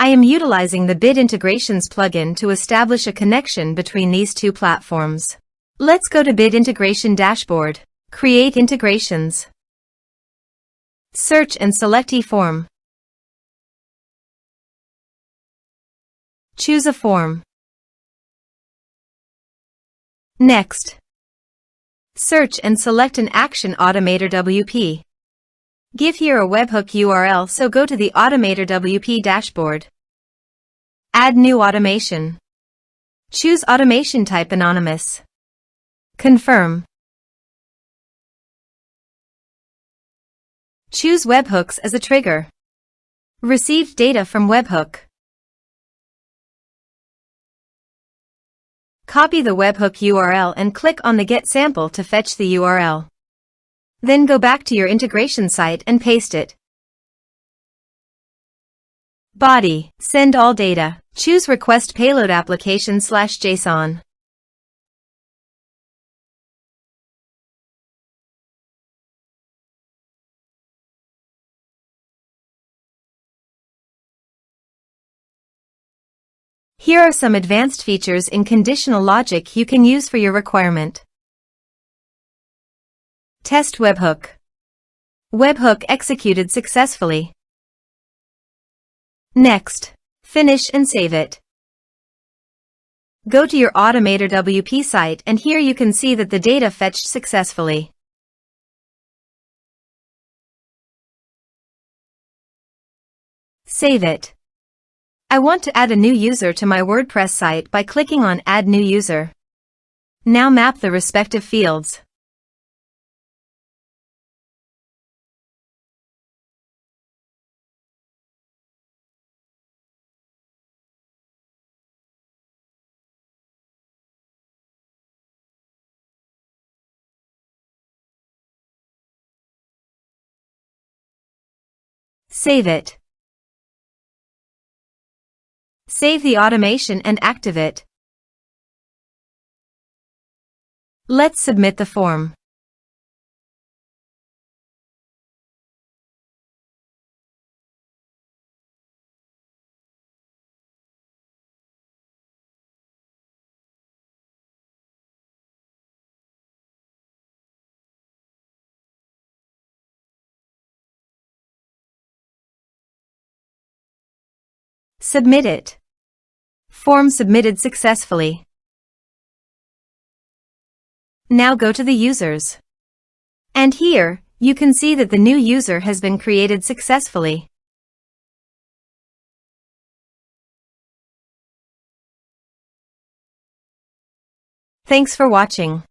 I am utilizing the Bit Integrations plugin to establish a connection between these two platforms. Let's go to Bit Integration Dashboard. Create integrations. Search and select eForm. Choose a form. Next, search and select an action AutomatorWP. Give here a webhook URL, so go to the AutomatorWP dashboard. Add new automation. Choose automation type anonymous. Confirm. Choose webhooks as a trigger. Received data from webhook. Copy the webhook URL and click on the Get Sample to fetch the URL. Then go back to your integration site and paste it. Body, send all data. Choose Request Payload Application/JSON. Here are some advanced features in conditional logic you can use for your requirement. Test webhook. Webhook executed successfully. Next, finish and save it. Go to your AutomatorWP site and here you can see that the data fetched successfully. Save it. I want to add a new user to my WordPress site by clicking on Add New User. Now map the respective fields. Save it. Save the automation and active it. Let's submit the form. Submit it. Form submitted successfully. Now go to the users. And here, you can see that the new user has been created successfully. Thanks for watching.